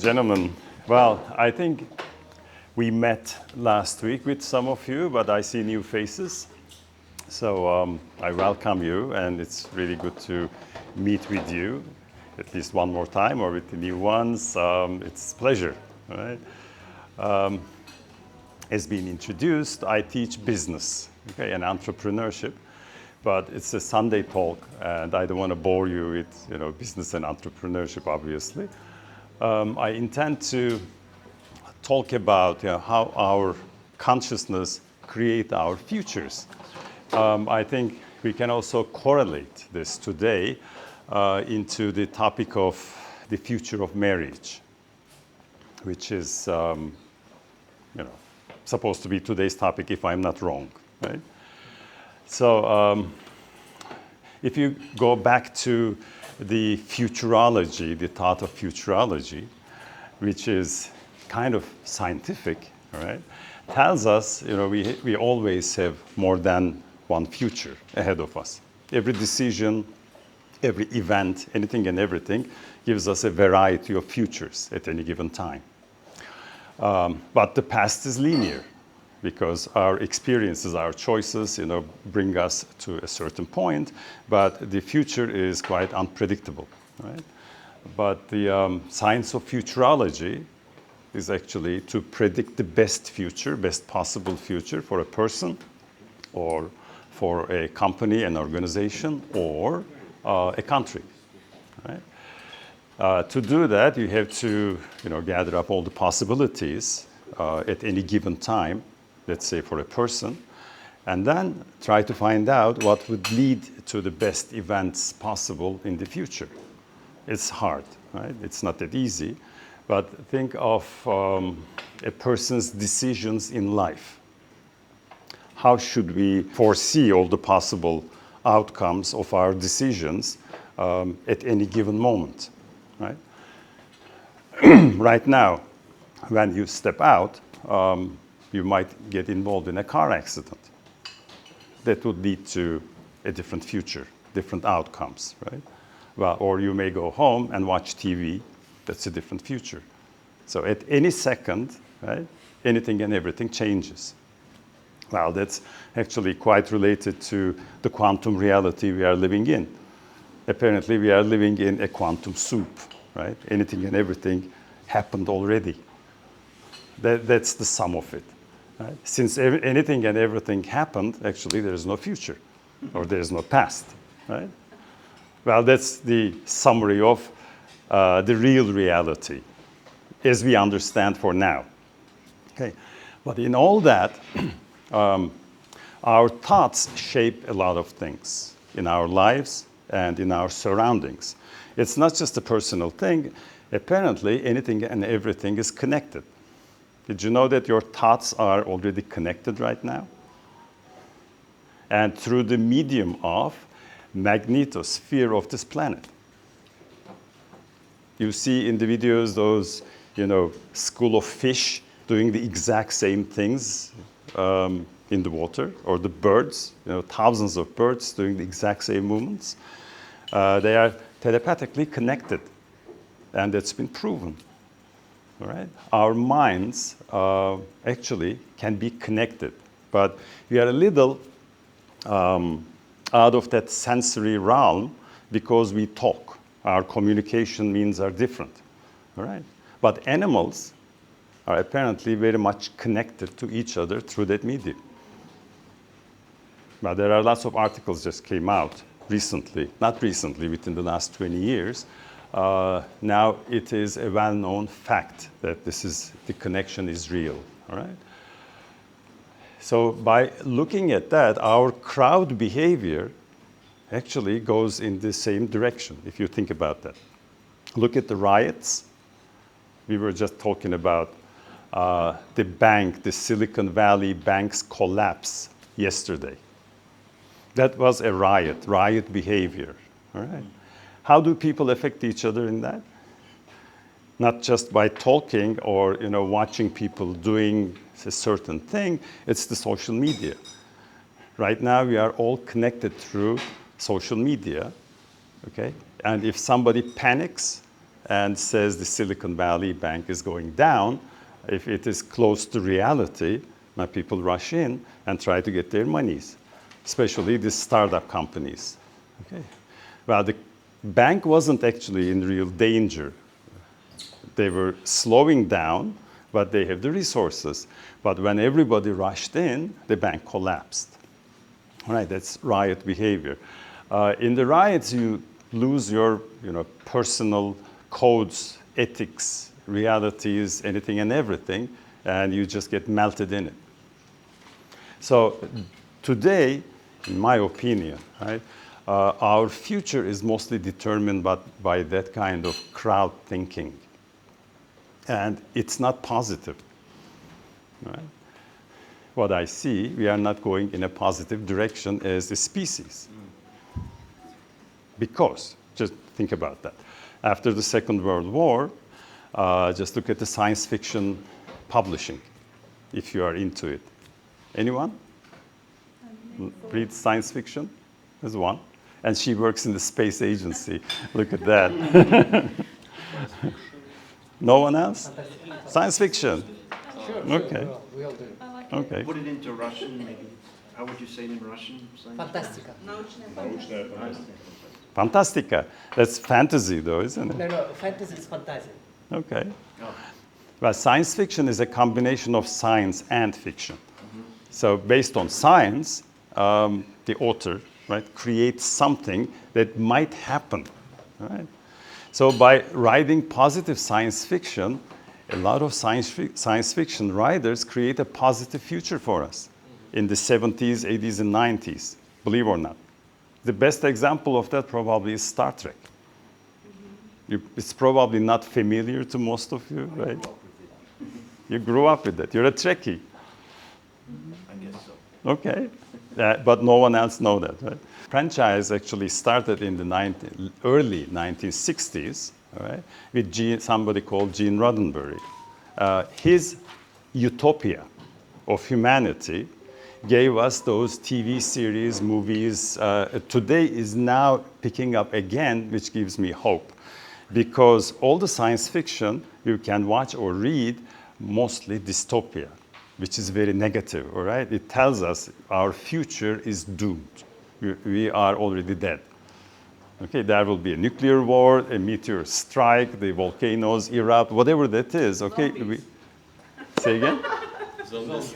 gentlemen. Well, I think we met last week with some of you, but I see new faces. So I welcome you, and it's really good to meet with you at least one more time, or with the new ones. It's a pleasure, right? As been introduced, I teach business, okay, and entrepreneurship, but it's a Sunday talk, and I don't want to bore you with business and entrepreneurship, obviously. I intend to talk about how our consciousness create our futures. I think we can also correlate this today into the topic of the future of marriage, which is supposed to be today's topic, if I'm not wrong, right? So if you go back to the futurology, the thought of futurology, which is kind of scientific, right, tells us we always have more than one future ahead of us. Every decision, every event, anything and everything gives us a variety of futures at any given time. But the past is linear because our experiences, our choices, bring us to a certain point, but the future is quite unpredictable, right? But the science of futurology is actually to predict the best future, best possible future for a person, or for a company, an organization, or a country, right? To do that, you have to gather up all the possibilities at any given time, let's say for a person, and then try to find out what would lead to the best events possible in the future. It's hard, right? It's not that easy, but think of a person's decisions in life. How should we foresee all the possible outcomes of our decisions at any given moment, right? Right now, when you step out, you might get involved in a car accident. That would lead to a different future, different outcomes, right? Well, or you may go home and watch TV. That's a different future. So at any second, right, anything and everything changes. Well, that's actually quite related to the quantum reality we are living in. Apparently, we are living in a quantum soup, right? Anything and everything happened already. That's the sum of it. Right? Since anything and everything happened, actually, there is no future, or there is no past, right? Well, that's the summary of the real reality, as we understand for now. Okay, but in all that, our thoughts shape a lot of things in our lives and in our surroundings. It's not just a personal thing. Apparently, anything and everything is connected. Did you know that your thoughts are already connected right now? And through the medium of magnetosphere of this planet. You see in the videos those, school of fish doing the exact same things in the water, or the birds, thousands of birds doing the exact same movements. They are telepathically connected, and it's been proven. All right? Our minds actually can be connected, but we are a little out of that sensory realm because we talk. Our communication means are different. All right? But animals are apparently very much connected to each other through that medium. Now, there are lots of articles just came out recently, not recently, within the last 20 years. Now it is a well-known fact that the connection is real, all right? So by looking at that, our crowd behavior actually goes in the same direction, if you think about that. Look at the riots. We were just talking about the Silicon Valley bank's collapse yesterday. That was a riot behavior, all right? How do people affect each other in that? Not just by talking or watching people doing a certain thing, it's the social media. Right now we are all connected through social media, okay? And if somebody panics and says the Silicon Valley Bank is going down, if it is close to reality, now people rush in and try to get their monies, especially the startup companies. Okay. Well, the bank wasn't actually in real danger. They were slowing down, but they have the resources. But when everybody rushed in, the bank collapsed. All right, that's riot behavior. In the riots, you lose your personal codes, ethics, realities, anything and everything, and you just get melted in it. So today, in my opinion, right, our future is mostly determined by that kind of crowd thinking. And it's not positive. Right? What I see, we are not going in a positive direction as a species. Because, just think about that. After the Second World War, just look at the science fiction publishing, if you are into it. Anyone? Read science fiction? There's one. And she works in the space agency. Look at that. No one else? Science fiction? Sure. Okay. We all do. Okay. Put it into Russian, maybe. How would you say it in Russian? Fantastica. Fantastica. That's fantasy, though, isn't it? No, fantasy is fantasy. Okay. Oh. Well, science fiction is a combination of science and fiction. So based on science, the author, right, creates something that might happen, right? So by writing positive science fiction, a lot of science fiction writers create a positive future for us in the 70s, 80s, and 90s, believe it or not. The best example of that probably is Star Trek. It's probably not familiar to most of you, right? You grew up with it. You're a Trekkie. I guess so. Okay. But no one else knows that, right? Franchise actually started in the early 1960s, all right, with somebody called Gene Roddenberry. His utopia of humanity gave us those TV series, movies. Today is now picking up again, which gives me hope. Because all the science fiction you can watch or read, mostly dystopia, which is very negative, all right? It tells us our future is doomed. We are already dead. Okay, there will be a nuclear war, a meteor strike, the volcanoes erupt, whatever that is, okay? Say again? Zombies.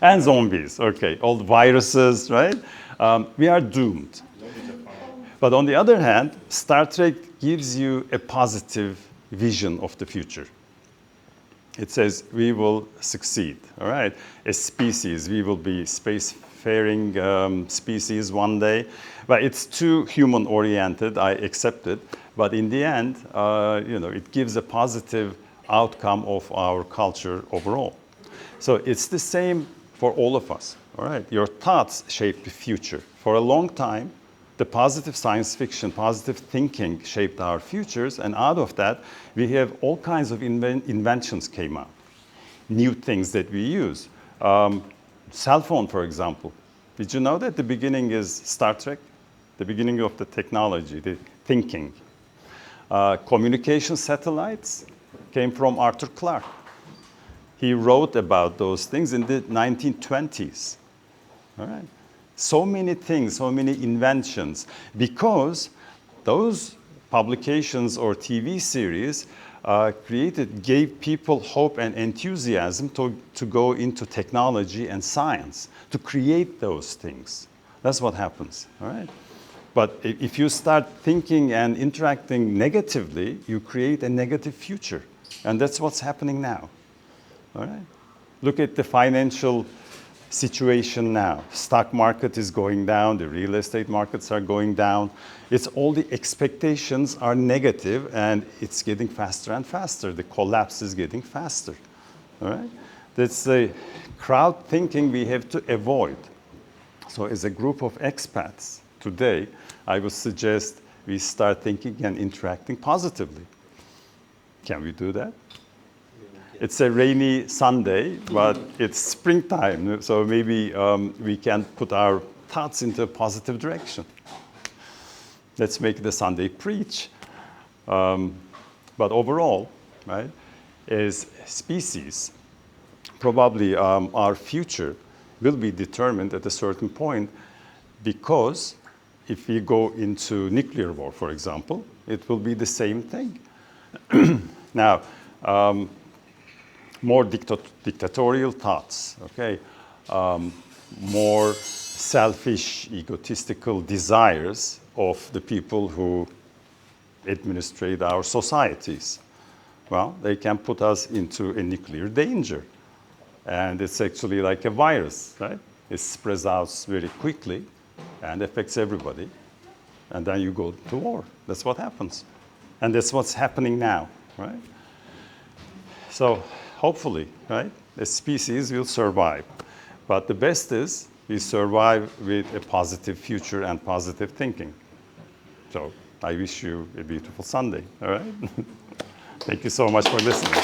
And zombies, okay, all the viruses, right? We are doomed. But on the other hand, Star Trek gives you a positive vision of the future. It says we will succeed, all right? As species, we will be spacefaring species one day. But it's too human-oriented, I accept it. But in the end, it gives a positive outcome of our culture overall. So it's the same for all of us, all right? Your thoughts shape the future. For a long time, the positive science fiction, positive thinking shaped our futures, and out of that, we have all kinds of inventions came out, new things that we use. Cell phone, for example. Did you know that the beginning is Star Trek? The beginning of the technology, the thinking. Communication satellites came from Arthur Clarke. He wrote about those things in the 1920s. All right. So many things, so many inventions, because those publications or TV series gave people hope and enthusiasm to go into technology and science, to create those things. That's what happens, all right? But if you start thinking and interacting negatively, you create a negative future. And that's what's happening now, all right? Look at the financial situation now. Stock market is going down, the real estate markets are going down. It's all the expectations are negative, and it's getting faster and faster. The collapse is getting faster, all right? That's the crowd thinking we have to avoid. So as a group of expats today, I would suggest we start thinking and interacting positively. Can we do that? It's a rainy Sunday, but it's springtime, so maybe we can put our thoughts into a positive direction. Let's make the Sunday preach. But overall, right, as species, probably our future will be determined at a certain point, because if we go into nuclear war, for example, it will be the same thing. Now, more dictatorial thoughts, okay? More selfish, egotistical desires of the people who administrate our societies. Well, they can put us into a nuclear danger. And it's actually like a virus, right? It spreads out very quickly and affects everybody. And then you go to war. That's what happens. And that's what's happening now, right? So hopefully, right, the species will survive. But the best is we survive with a positive future and positive thinking. So I wish you a beautiful Sunday, all right? Thank you so much for listening.